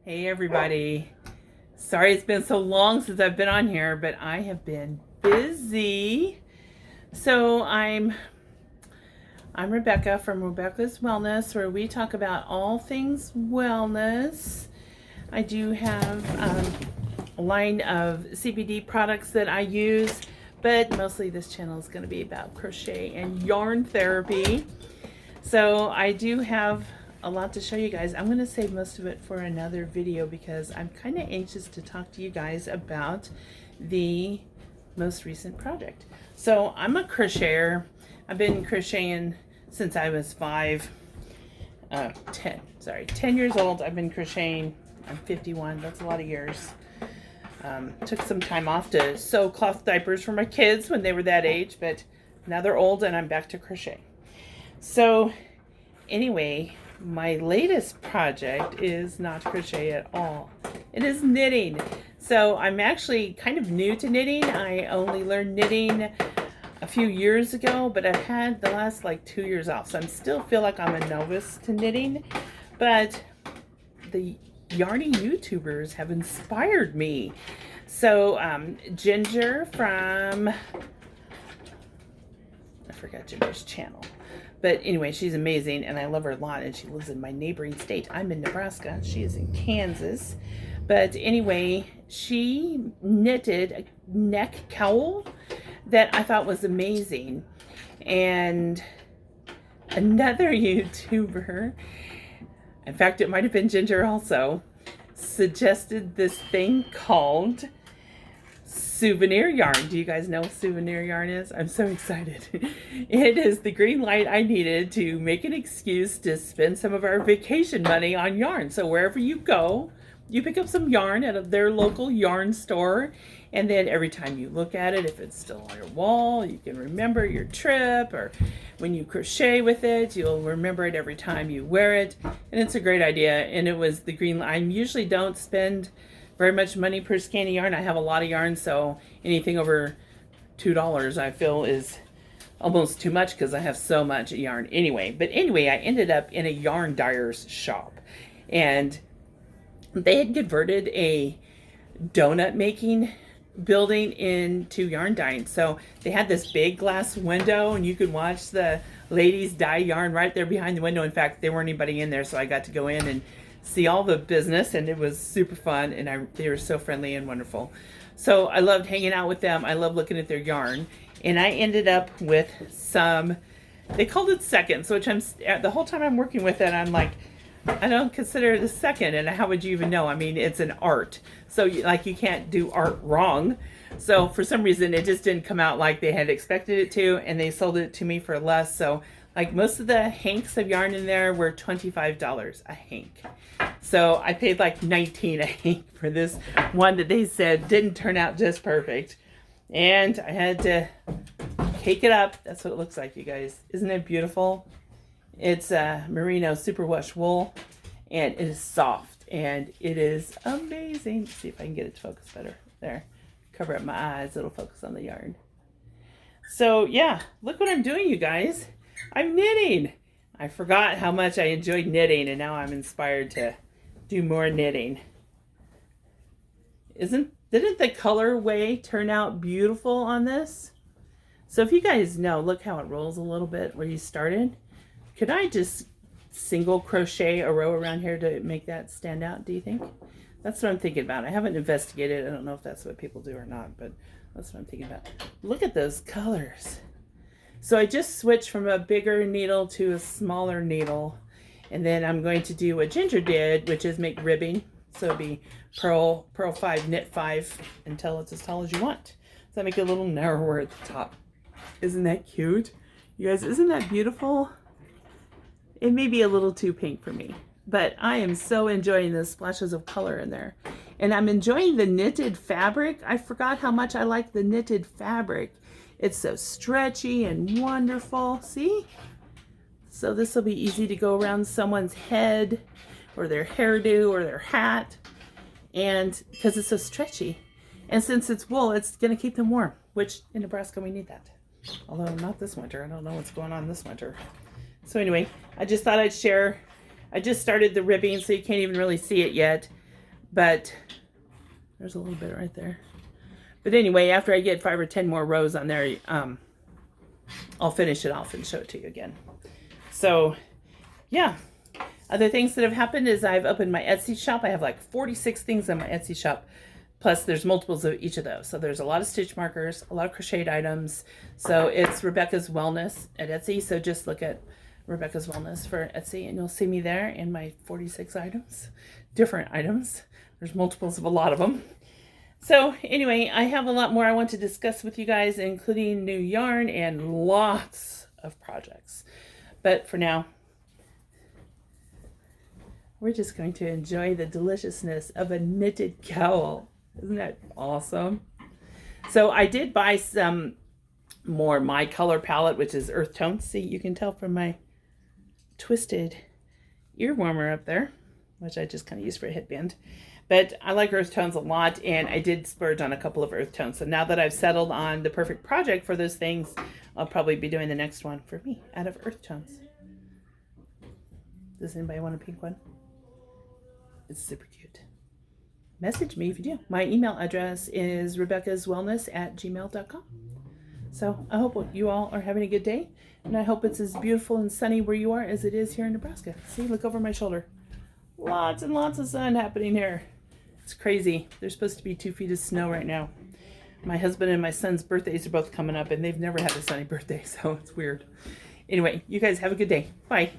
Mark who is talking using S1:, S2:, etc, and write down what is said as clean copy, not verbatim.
S1: Hey everybody. Sorry it's been so long since I've been on here, but I have been busy. So I'm Rebecca from Rebecca's Wellness, where we talk about all things wellness. I do have a line of CBD products that I use, but mostly this channel is going to be about crochet and yarn therapy. So I do have a lot to show you guys. I'm going to save most of it for another video because I'm kind of anxious to talk to you guys about the most recent project. So I'm a crocheter. I've been crocheting since I was 10 years old. I've been crocheting. I'm 51. That's a lot of years. Took some time off to sew cloth diapers for my kids when they were that age, but now they're old and I'm back to crochet. So anyway, my latest project is not crochet at all. It is knitting. So I'm actually kind of new to knitting. I only learned knitting a few years ago, but I've had the last 2 years off. So I still feel like I'm a novice to knitting, but the yarny YouTubers have inspired me. So Ginger from, I forgot Ginger's channel. But anyway, she's amazing and I love her a lot, and she lives in my neighboring state. I'm in Nebraska. She is in Kansas. But anyway, she knitted a neck cowl that I thought was amazing. And another YouTuber, in fact, it might have been Ginger also, suggested this thing called souvenir yarn. Do you guys know what souvenir yarn is? I'm so excited. It is the green light I needed to make an excuse to spend some of our vacation money on yarn. So wherever you go, you pick up some yarn at their local yarn store, and then every time you look at it, if it's still on your wall, you can remember your trip, or when you crochet with it, you'll remember it every time you wear it. And it's a great idea. And it was the green light. I usually don't spend very much money per skein of yarn. I have a lot of yarn, so anything over $2 I feel is almost too much because I have so much yarn anyway. But anyway, I ended up in a yarn dyer's shop, and they had converted a donut making building into yarn dyeing. So they had this big glass window and you could watch the ladies dye yarn right there behind the window. In fact, there weren't anybody in there, so I got to go in and see all the business, and it was super fun, and they were so friendly and wonderful. So I loved hanging out with them. I love looking at their yarn, and I ended up with some, they called it seconds, which the whole time I'm working with it, I'm like, I don't consider it a second, and how would you even know? I mean, it's an art, so you can't do art wrong. So for some reason, it just didn't come out like they had expected it to, and they sold it to me for less. So most of the hanks of yarn in there were $25 a hank. So I paid $19 a hank for this one that they said didn't turn out just perfect. And I had to cake it up. That's what it looks like, you guys. Isn't it beautiful? It's merino superwash wool, and it is soft, and it is amazing. Let's see if I can get it to focus better. There. Cover up my eyes. It'll focus on the yarn. So yeah, look what I'm doing, you guys. I'm knitting. I forgot how much I enjoyed knitting, and now I'm inspired to do more knitting. Didn't the colorway turn out beautiful on this? So if you guys know, look how it rolls a little bit where you started. Could I just single crochet a row around here to make that stand out, do you think? That's what I'm thinking about. I haven't investigated. I don't know if that's what people do or not, but that's what I'm thinking about. Look at those colors. So I just switched from a bigger needle to a smaller needle. And then I'm going to do what Ginger did, which is make ribbing. So it'll be purl 5, knit 5 until it's as tall as you want. So I make it a little narrower at the top. Isn't that cute? You guys, isn't that beautiful? It may be a little too pink for me, but I am so enjoying the splashes of color in there. And I'm enjoying the knitted fabric. I forgot how much I like the knitted fabric. It's so stretchy and wonderful. See? So this will be easy to go around someone's head or their hairdo or their hat. And because it's so stretchy. And since it's wool, it's going to keep them warm, which in Nebraska we need that. Although not this winter. I don't know what's going on this winter. So anyway, I just thought I'd share. I just started the ribbing, so you can't even really see it yet. But there's a little bit right there. But anyway, after I get 5 or 10 more rows on there, I'll finish it off and show it to you again. So yeah, other things that have happened is I've opened my Etsy shop. I have like 46 things on my Etsy shop. Plus there's multiples of each of those. So there's a lot of stitch markers, a lot of crocheted items. So it's Rebecca's Wellness at Etsy. So just look at Rebecca's Wellness for Etsy and you'll see me there in my 46 items, different items. There's multiples of a lot of them. So anyway, I have a lot more I want to discuss with you guys, including new yarn and lots of projects. But for now, we're just going to enjoy the deliciousness of a knitted cowl. Isn't that awesome? So I did buy some more My Color palette, which is earth tones. See, you can tell from my twisted ear warmer up there, which I just kind of used for a headband. But I like earth tones a lot, and I did splurge on a couple of earth tones. So now that I've settled on the perfect project for those things, I'll probably be doing the next one for me out of earth tones. Does anybody want a pink one? It's super cute. Message me if you do. My email address is rebeccaswellness@gmail.com. So I hope you all are having a good day, and I hope it's as beautiful and sunny where you are as it is here in Nebraska. See, look over my shoulder. Lots and lots of sun happening here. It's crazy. There's supposed to be 2 feet of snow right now. My husband and my son's birthdays are both coming up, and they've never had a sunny birthday, so it's weird. Anyway, you guys have a good day. Bye.